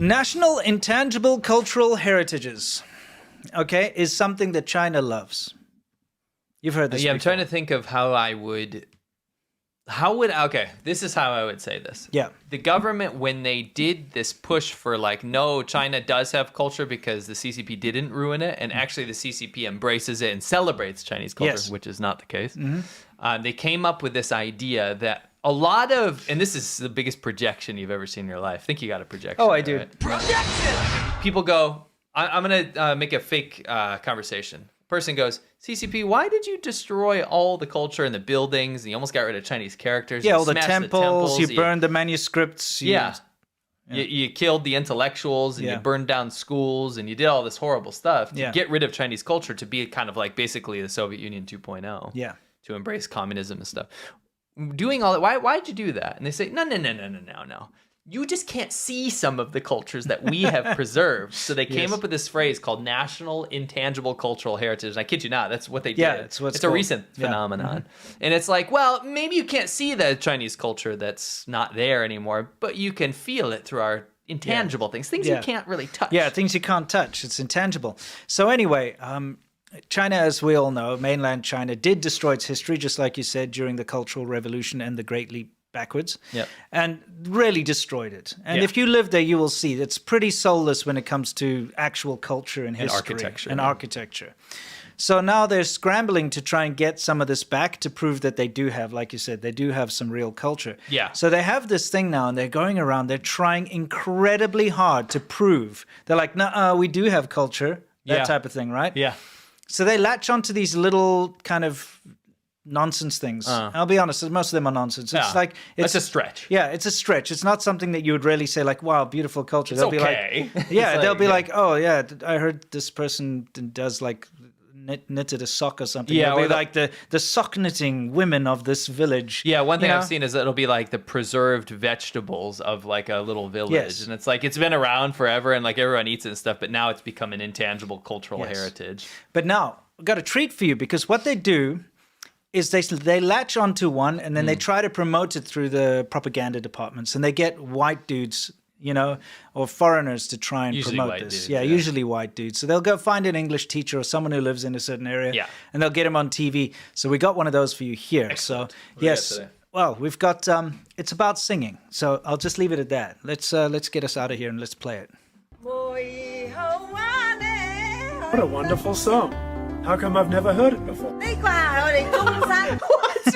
National intangible cultural heritages, okay, is something that China loves. You've heard this before. I'm trying to think of okay, this is how I would say this. Yeah. The government, when they did this push for like, no, China does have culture because the CCP didn't ruin it, and actually the CCP embraces it and celebrates Chinese culture, Yes. which is not the case. They came up with this idea that a lot of, and this is the biggest projection you've ever seen in your life. I think you got a projection. Oh, I do. Right? Projection! People go, I'm going to make a fake conversation. Person goes, CCP, why did you destroy all the culture and the buildings? And you almost got rid of Chinese characters. Yeah, you all the smashed temples, you burned the manuscripts. You killed the intellectuals and Yeah. you burned down schools and you did all this horrible stuff to Yeah. get rid of Chinese culture, to be kind of like basically the Soviet Union 2.0. Yeah. To embrace communism and stuff. Doing all that, why'd you do that? And they say, no. You just can't see some of the cultures that we have preserved. So they came up with this phrase called National Intangible Cultural Heritage. And I kid you not, that's what they did. Yeah, it's a recent phenomenon. And it's like, well, maybe you can't see the Chinese culture that's not there anymore, but you can feel it through our intangible things you can't really touch. Yeah, things you can't touch. It's intangible. So anyway, China, as we all know, mainland China did destroy its history, just like you said, during the Cultural Revolution and the Great Leap backwards, and really destroyed it. And if you live there, you will see it's pretty soulless when it comes to actual culture and history and architecture. So now they're scrambling to try and get some of this back to prove that they do have, like you said, they do have some real culture. Yeah. So they have this thing now, and they're going around, they're trying incredibly hard to prove. They're like, no, we do have culture, that type of thing, right? Yeah. So they latch onto these little kind of nonsense things. I'll be honest, most of them are nonsense. It's like it's a stretch. Yeah, it's a stretch. It's not something that you would really say like, "Wow, beautiful culture." It's they'll okay. be like, yeah, they'll be like, "Oh yeah, I heard this person does like knitted a sock or something." Yeah, they'll or be like the sock knitting women of this village. Yeah, one thing I've seen is that it'll be like the preserved vegetables of like a little village, and it's like it's been around forever, and like everyone eats it and stuff, but now it's become an intangible cultural heritage. But now I've got a treat for you, because what they do is they latch onto one, and then they try to promote it through the propaganda departments, and they get white dudes, or foreigners to try and promote this. Usually white dudes. So they'll go find an English teacher or someone who lives in a certain area, and they'll get him on TV. So we got one of those for you here. Excellent. So yes, well, we've got it's about singing. So I'll just leave it at that. Let's get us out of here and let's play it. What a wonderful song. How come I've never heard it before? What?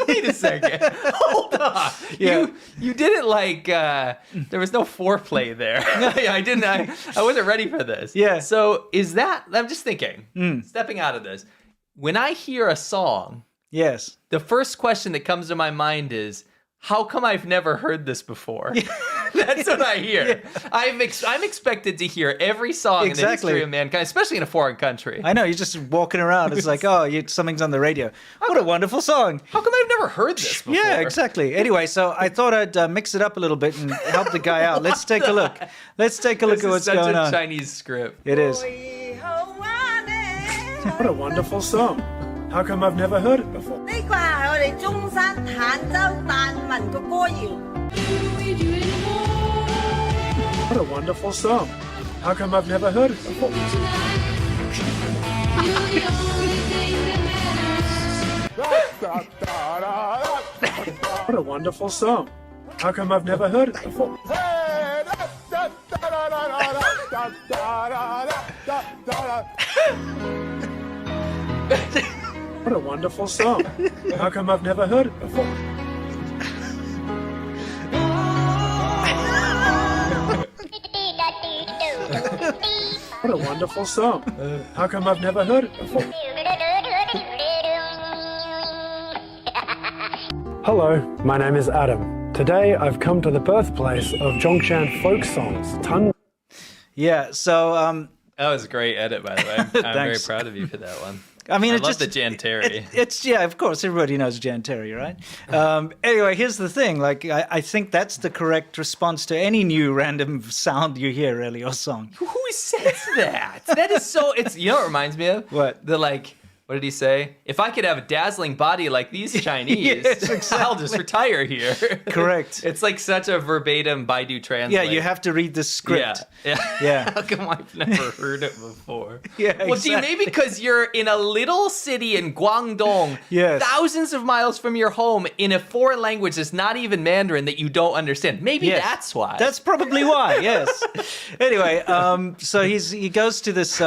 Wait a second. Hold on. You didn't like, there was no foreplay there. I wasn't ready for this. Yeah. So is that, I'm just thinking, stepping out of this, when I hear a song, yes, the first question that comes to my mind is, how come I've never heard this before? That's what I hear. I'm expected to hear every song in the history of mankind, especially in a foreign country. I know, you're just walking around. It's like, something's on the radio. What a wonderful song. How come I've never heard this before? Yeah, exactly. Anyway, so I thought I'd mix it up a little bit and help the guy out. Let's take a look. Let's take a look at what's going on. It's such a Chinese script. It is. What a wonderful song. How come I've never heard it before? What a wonderful song. How come I've never heard it before? What a wonderful song. How come I've never heard it before? What a wonderful song. How come I've never heard it before? What a wonderful song. How come I've never heard it before? Hello, my name is Adam. Today I've come to the birthplace of Zhongshan folk songs. Yeah, so that was a great edit, by the way. I'm very proud of you for that one. I mean, I love the Jan Terry. It's of course, everybody knows Jan Terry, right? Anyway, here's the thing. Like, I think that's the correct response to any new random sound you hear, really, or song. Who says that? That is so. It's, you know what it reminds me of? What? The like What did he say? If I could have a dazzling body like these Chinese, Yes, exactly. I'll just retire here. Correct. It's like such a verbatim Baidu translate. Yeah, you have to read the script. Yeah. How come I've never heard it before? Yeah, Well, gee, maybe because you're in a little city in Guangdong, thousands of miles from your home, in a foreign language that's not even Mandarin that you don't understand. Maybe that's why. That's probably why, yes. Anyway, so he goes to this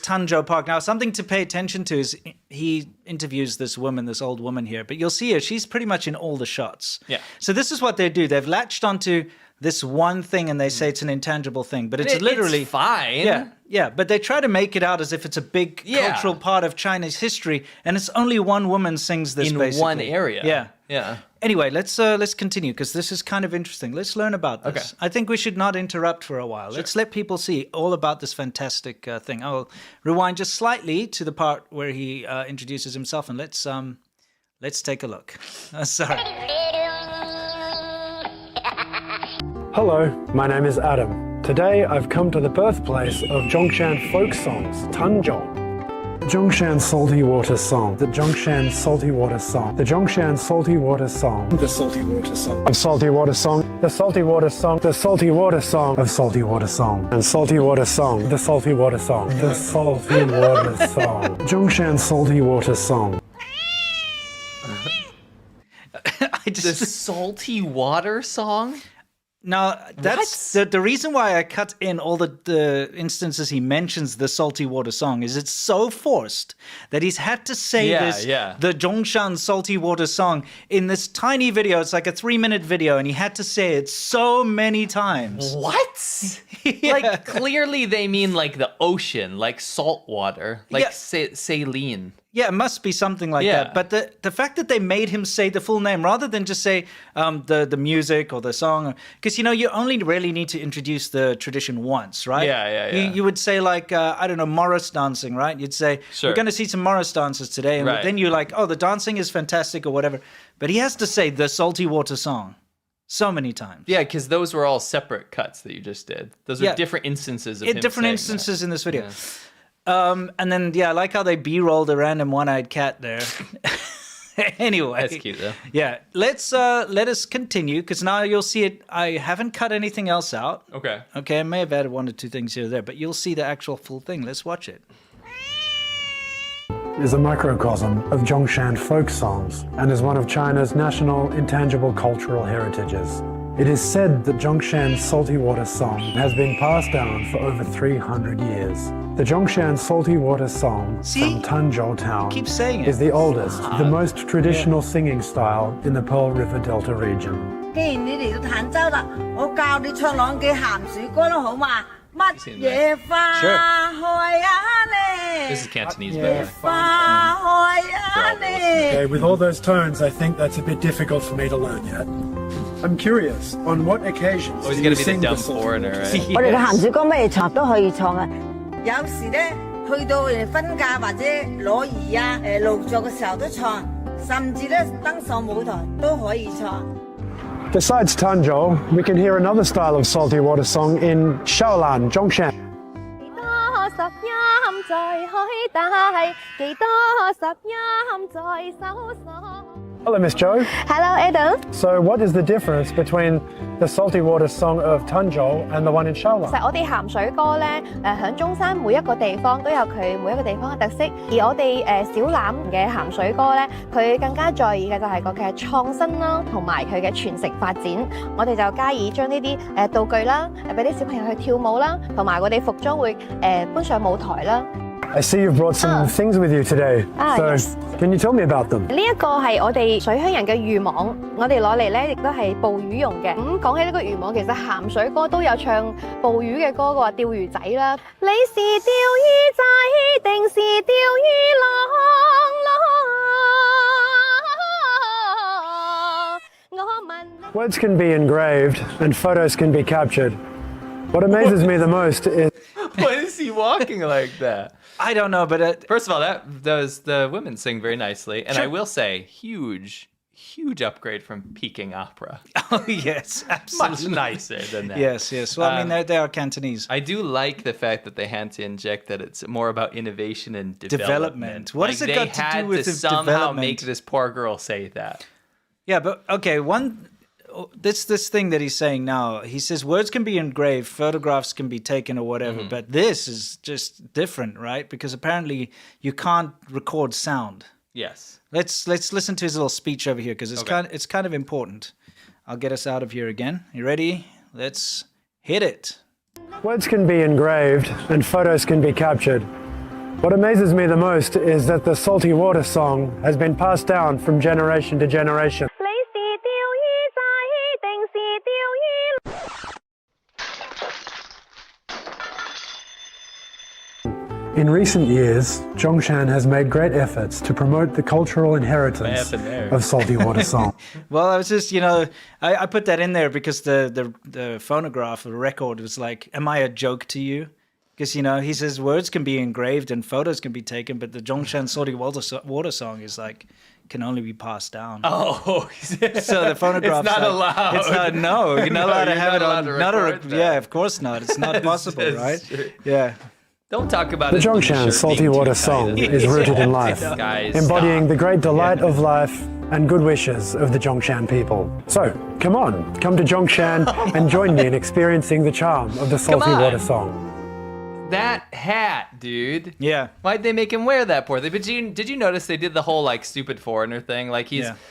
Tanzhou Park. Now, something to pay attention to is he interviews this woman, this old woman here, but you'll see her. She's pretty much in all the shots. Yeah. So this is what they do. They've latched onto this one thing and they say it's an intangible thing, but it's literally... It's fine. Yeah, but they try to make it out as if it's a big cultural part of China's history, and it's only one woman sings this in basically. one area. Yeah. Anyway, let's continue because this is kind of interesting. Let's learn about this. Okay. I think we should not interrupt for a while. Sure. Let's let people see all about this fantastic thing. I'll rewind just slightly to the part where he introduces himself, and let's take a look. Sorry. Hello, my name is Adam. Today I've come to the birthplace of Zhongshan folk songs, Tanzhou. The Zhongshan salty water song, the Zhongshan salty water song, the Zhongshan salty water song, the salty water song of salty water song, the salty water song, the salty water song of salty water song, and salty water song, the salty water song, the salty water song, Zhongshan salty water song. The salty water song? Now, that's the reason why I cut in all the instances he mentions the salty water song is it's so forced that he's had to say the Zhongshan salty water song in this tiny video. It's like a 3-minute video, and he had to say it so many times. What? Like, clearly they mean like the ocean, like salt water, like saline. Yeah, it must be something like that. But the fact that they made him say the full name rather than just say the music or the song, because, you only really need to introduce the tradition once, right? Yeah. You would say like, I don't know, Morris dancing, right? You'd say, we're going to see some Morris dancers today. And then you're like, oh, the dancing is fantastic or whatever. But he has to say the salty water song so many times. Yeah, because those were all separate cuts that you just did. Those are different instances of him different saying instances that. In this video. Yeah. And then, I like how they B-rolled a random one-eyed cat there. Anyway. That's cute, though. Yeah. Let us continue, because now you'll see it. I haven't cut anything else out. Okay. I may have added 1 or 2 things here or there, but you'll see the actual full thing. Let's watch it. Is a microcosm of Zhongshan folk songs and is one of China's national intangible cultural heritages. It is said that Zhongshan salty water song has been passed down for over 300 years. The Zhongshan salty water song from Tanzhou town is the oldest, the most traditional singing style in the Pearl River Delta region. 既然你嚟到坦洲啦，我教你唱兩句鹹水歌啦，好嘛？乜嘢花開啊你？ This is Cantonese, by 花開啊你？ Okay, with all those tones, I think that's a bit difficult for me to learn yet. I'm curious, on what occasions he's do gonna you be sing the dumb the song? foreigner, right? 我哋嘅鹹水歌咩唱都可以唱啊。有時咧去到婚嫁或者攞兒啊勞作嘅時候都唱，甚至咧登上舞台都可以唱。 Besides Tanzhou, we can hear another style of salty water song in Shaolan, Zhongshan. Hello, Miss Zhou. Hello, Adam. So what is the difference between the salty water song of Tanzhou and the one in Shaolan? 其實我哋鹹水歌咧，響中山每一個地方都有佢每一個地方嘅特色，而我哋小欖嘅鹹水歌咧，佢更加在意嘅就係個嘅創新啦，同埋佢嘅傳承發展。我哋就加以將呢啲道具啦，俾啲小朋友去跳舞啦，同埋我哋服裝會搬上舞台啦。 I see you've brought some things with you today. Yes. Can you tell me about them? 呢一個係我哋水鄉人嘅漁網，我哋攞嚟咧亦都係捕魚用嘅。講起呢個漁網，其實鹹水歌都有唱捕魚嘅歌嘅話，釣魚仔啦。你是釣魚仔定是釣魚郎？我問你。 Words can be engraved and photos can be captured. What amazes me the most is... Why is he walking like that? I don't know, but... First of all, the women sing very nicely. And I will say, huge huge upgrade from Peking opera. Oh, yes, absolutely. Much nicer than that. Yes, yes. Well, I mean, they are Cantonese. I do like the fact that they had to inject that it's more about innovation and development. What has it got to do with the the somehow development? make this poor girl say that. Yeah, but okay, this thing that he's saying now, he says words can be engraved, photographs can be taken or whatever, but this is just different, right? Because apparently you can't record sound. Yes. Let's listen to his little speech over here because it's kind of important. I'll get us out of here again. You ready? Let's hit it. Words can be engraved and photos can be captured. What amazes me the most is that the salty water song has been passed down from generation to generation. In recent years, Zhongshan has made great efforts to promote the cultural inheritance of salty water song. Well, I was just, I put that in there because the phonograph, the record was like, am I a joke to you? Because, he says words can be engraved and photos can be taken, but the Zhongshan salty water song is like, can only be passed down. Oh, so the phonograph. It's not allowed. It's not. No, you're not allowed to have it on. Yeah, of course not. It's not possible, right? True. Yeah. Don't talk about The Zhongshan salty water song is rooted in life, embodying the great delight of life and good wishes of the Zhongshan people. So, come to Zhongshan and join me in experiencing the charm of the salty water song. That hat, dude. Yeah. Why'd they make him wear that poor thing? But did you notice they did the whole like stupid foreigner thing? Like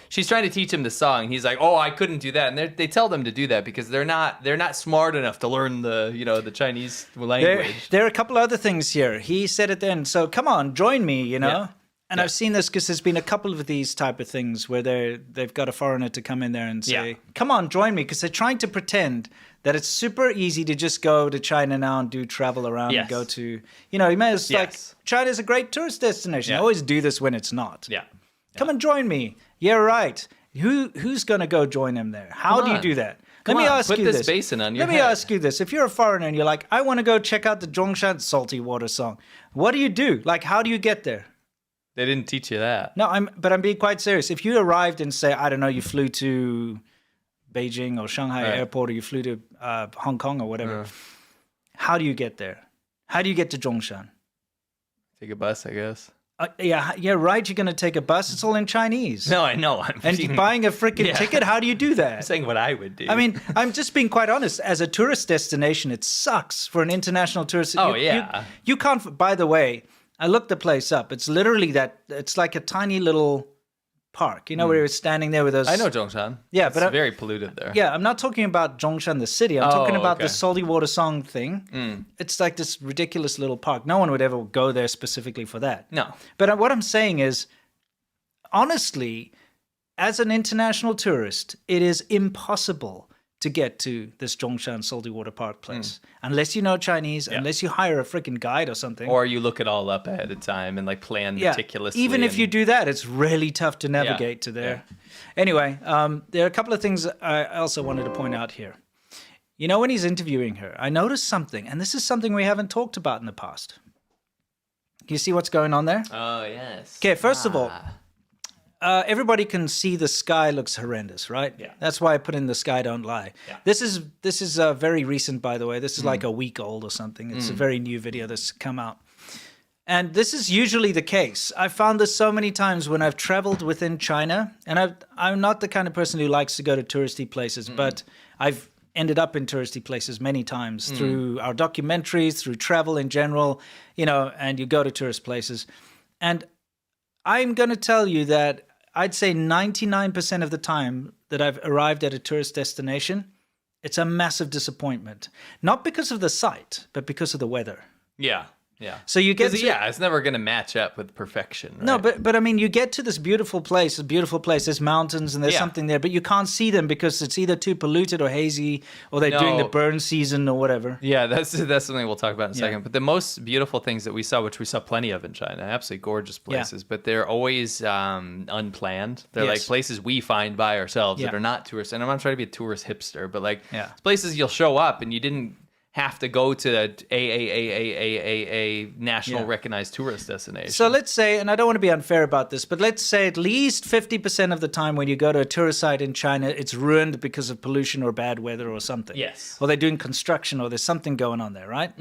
she's trying to teach him the song. He's like, oh, I couldn't do that, and they tell them to do that because they're not smart enough to learn the Chinese language. There are a couple other things here. He said it then. So come on, join me. And I've seen this because there's been a couple of these type of things where they've got a foreigner to come in there and say, come on, join me, because they're trying to pretend that it's super easy to just go to China now and do travel around and go to, you may as like, China's a great tourist destination. I always do this when it's not. Yeah. Come and join me. Yeah, right. Who's going to go join them there? How do you do that? Let me ask you this. Put this basin on your head. Let me ask you this. If you're a foreigner and you're like, I want to go check out the Zhongshan salty water song, what do you do? Like, how do you get there? They didn't teach you that. No, I'm being quite serious. If you arrived and say, I don't know, you flew to Beijing or Shanghai airport, or you flew to Hong Kong or whatever, how do you get there? How do you get to Zhongshan? Take a bus, I guess. Yeah, right. You're going to take a bus. It's all in Chinese. No, I know. And buying a freaking ticket, how do you do that? I'm saying what I would do. I mean, I'm just being quite honest. As a tourist destination, it sucks for an international tourist. Oh, You can't, by the way, I looked the place up. It's literally it's like a tiny little park, where you're standing there with those. I know Zhongshan. Yeah, but it's very polluted there. Yeah, I'm not talking about Zhongshan, the city. I'm talking about the salty water song thing. It's like this ridiculous little park. No one would ever go there specifically for that. No. But what I'm saying is, honestly, as an international tourist, it is impossible to get to this Zhongshan salty water park place unless you know Chinese, unless you hire a freaking guide or something, or you look it all up ahead of time and like plan meticulously. Even if you do that, it's really tough to navigate to there. Anyway, there are a couple of things I also wanted to point out here. When he's interviewing her, I noticed something, and this is something we haven't talked about in the past. Can you see what's going on there? Oh yes. Okay, first of all, everybody can see the sky looks horrendous, right? Yeah. That's why I put in the sky don't lie. Yeah. This is very recent, by the way. This is like a week old or something. It's a very new video that's come out. And this is usually the case. I've found this so many times when I've traveled within China, and I'm not the kind of person who likes to go to touristy places, but I've ended up in touristy places many times through our documentaries, through travel in general, and you go to tourist places. And I'm going to tell you that I'd say 99% of the time that I've arrived at a tourist destination, it's a massive disappointment. Not because of the site, but because of the weather. Yeah. Yeah. So you get it's never going to match up with perfection. Right? No, but I mean, you get to this beautiful place. There's mountains and there's something there, but you can't see them because it's either too polluted or hazy, or they're doing the burn season or whatever. Yeah, that's something we'll talk about in a second. But the most beautiful things that we saw, which we saw plenty of in China, absolutely gorgeous places, but they're always unplanned. They're like places we find by ourselves that are not tourists. And I'm not trying to be a tourist hipster, but like places you'll show up and you didn't have to go to a national recognized tourist destination. So let's say, and I don't want to be unfair about this, but let's say at least 50% of the time when you go to a tourist site in China, it's ruined because of pollution or bad weather or something. Yes. Or they're doing construction or there's something going on there, right?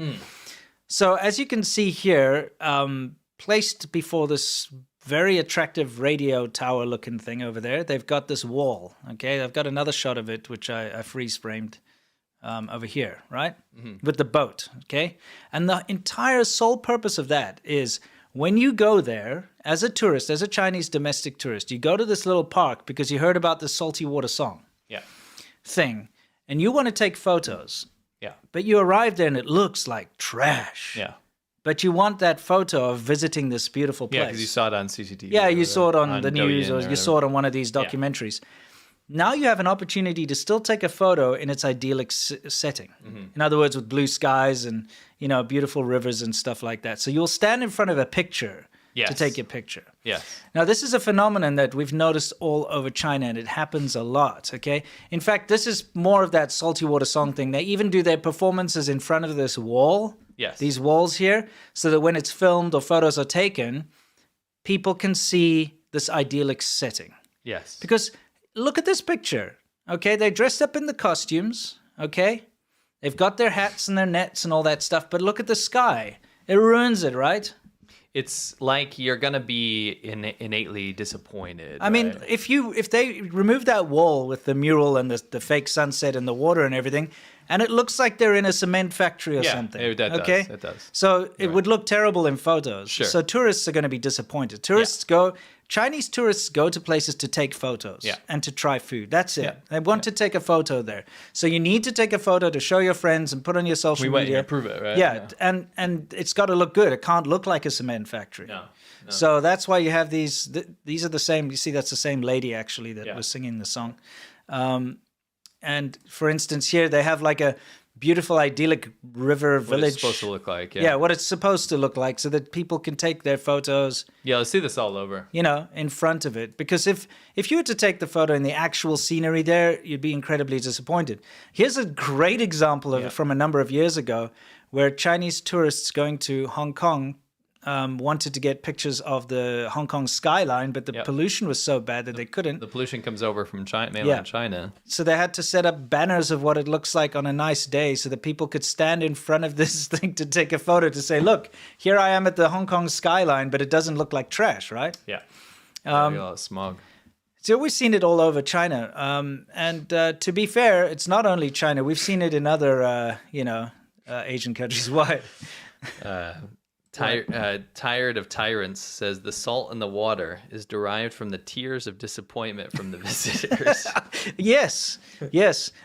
So as you can see here, placed before this very attractive radio tower looking thing over there, they've got this wall, okay? I've got another shot of it, which I freeze framed. Over here, right? With the boat, okay? And the entire sole purpose of that is when you go there as a tourist, as a Chinese domestic tourist, you go to this little park because you heard about the salty water song thing, and you want to take photos. Yeah. But you arrive there and it looks like trash. Yeah. But you want that photo of visiting this beautiful place. Yeah, because you saw it on CCTV. Yeah, you saw it on the news Douyin or you saw it on one of these documentaries. Now you have an opportunity to still take a photo in its idyllic setting. In other words, with blue skies and, you know, beautiful rivers and stuff like that. So you'll stand in front of a picture to take your picture. Yes. Now, this is a phenomenon that we've noticed all over China, and it happens a lot, okay? In fact, this is more of that salty water song thing. They even do their performances in front of this wall, these walls here, so that when it's filmed or photos are taken, people can see this idyllic setting. Yes. Because look at this picture, okay? They're dressed up in the costumes, okay? They've got their hats and their nets and all that stuff, but look at the sky. It ruins it, right? It's like you're gonna be innately disappointed. I mean, if they remove that wall with the mural and the fake sunset and the water and everything, and it looks like they're in a cement factory or something. It does. So it would look terrible in photos. Sure. So tourists are going to be disappointed. Chinese tourists go to places to take photos and to try food. That's it. They want to take a photo there. So you need to take a photo to show your friends and put on your social media. We prove it, right? Yeah, and it's got to look good. It can't look like a cement factory. No. So that's why you have these. These are the same. You see, that's the same lady actually that was singing the song. And for instance, here they have like a beautiful idyllic river village. What it's supposed to look like. Yeah, what it's supposed to look like, so that people can take their photos. Yeah, let's see this all over. You know, in front of it. Because if you were to take the photo in the actual scenery there, you'd be incredibly disappointed. Here's a great example of it from a number of years ago, where Chinese tourists going to Hong Kong wanted to get pictures of the Hong Kong skyline, but the pollution was so bad that they couldn't. The pollution comes over from mainland China. So they had to set up banners of what it looks like on a nice day so that people could stand in front of this thing to take a photo to say, look, here I am at the Hong Kong skyline, but it doesn't look like trash, right? Yeah. A lot of smog. So we've seen it all over China. And to be fair, it's not only China. We've seen it in other, Asian countries. Why? Tired of Tyrants says the salt in the water is derived from the tears of disappointment from the visitors. Yes.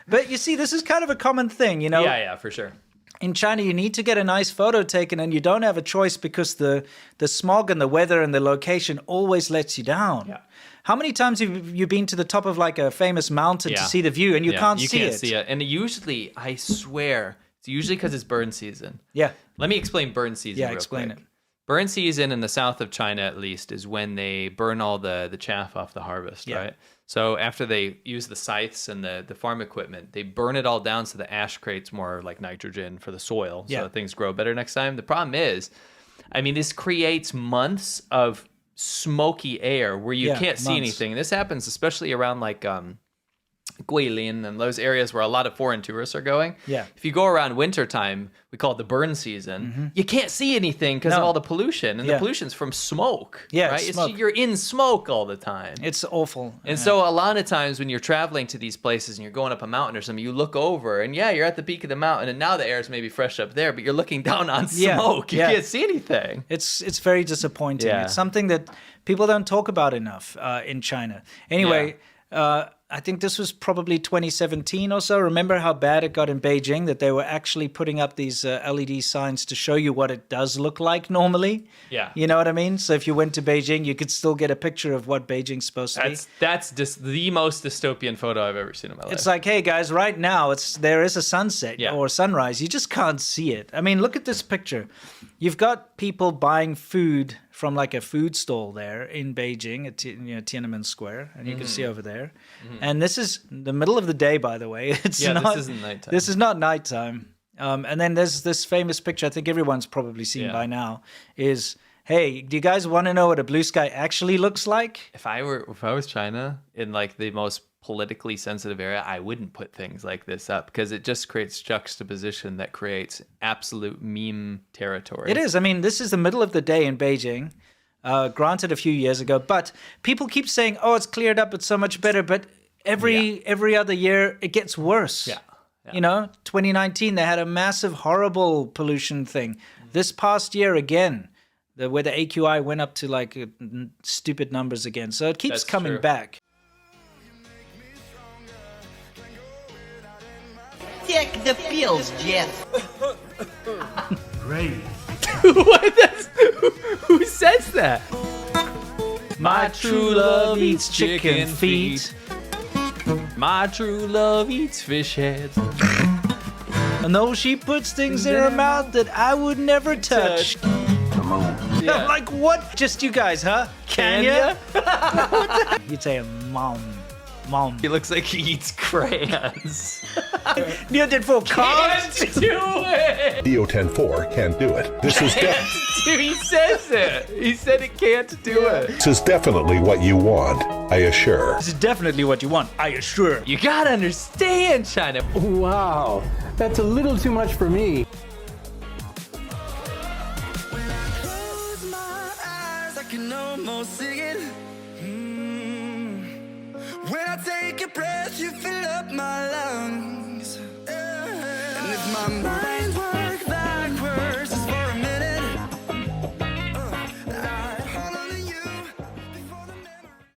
But you see, this is kind of a common thing, you know? Yeah, for sure. In China, you need to get a nice photo taken, and you don't have a choice because the smog and the weather and the location always lets you down. Yeah. How many times have you been to the top of like a famous mountain to see the view, and you can't see it? And usually, I swear, it's usually because it's burn season. Yeah. Let me explain burn season real explain quick. it. Burn season in the south of China, at least, is when they burn all the chaff off the harvest, right? So after they use the scythes and the farm equipment, they burn it all down so the ash creates more like nitrogen for the soil so that things grow better next time. The problem is, I mean, this creates months of smoky air where you can't see anything. This happens especially around like Guilin and those areas where a lot of foreign tourists are going. Yeah. If you go around wintertime, we call it the burn season, you can't see anything because of all the pollution. And the pollution's from smoke. Yeah, right? smoke. You're in smoke all the time. It's awful. And so a lot of times when you're traveling to these places and you're going up a mountain or something, you look over and you're at the peak of the mountain and now the air is maybe fresh up there, but you're looking down on smoke. You can't see anything. It's very disappointing. It's something that people don't talk about enough in China. Anyway, I think this was probably 2017 or so. Remember how bad it got in Beijing, that they were actually putting up these LED signs to show you what it does look like normally? Yeah. You know what I mean? So if you went to Beijing, you could still get a picture of what Beijing's supposed to be. That's just the most dystopian photo I've ever seen in my life. It's like, hey guys, right now there is a sunset or sunrise. You just can't see it. I mean, look at this picture. You've got people buying food from like a food stall there in Beijing at Tiananmen Square, and you can see over there. And this is the middle of the day, by the way. This isn't nighttime. This is not nighttime. And then there's this famous picture I think everyone's probably seen by now is, hey, do you guys want to know what a blue sky actually looks like? If I was China in like the most politically sensitive area, I wouldn't put things like this up because it just creates juxtaposition that creates absolute meme territory. It is. I mean, this is the middle of the day in Beijing, granted a few years ago, but people keep saying, oh, it's cleared up, it's so much better, but every other year it gets worse. Yeah. You know, 2019, they had a massive, horrible pollution thing. This past year again, where the AQI went up to like stupid numbers again. So it keeps coming back. Take the pills, Jeff. Great. Who says that? My true love eats chicken feet. My true love eats fish heads. And though she puts things in her mouth that I would never touch. Yeah. Like what? Just you guys, huh? Can ya? You'd say mom. He looks like he eats crayons. Neil did for Can't do it. Neo 10-4 can't do it. This is Dude, he says it. He said it can't do it. this is definitely what you want, I assure. This is definitely what you want, I assure. You gotta understand, China. Wow, that's a little too much for me. Close my eyes, I can almost see it. When I take a breath, you fill up my lungs. And if my mind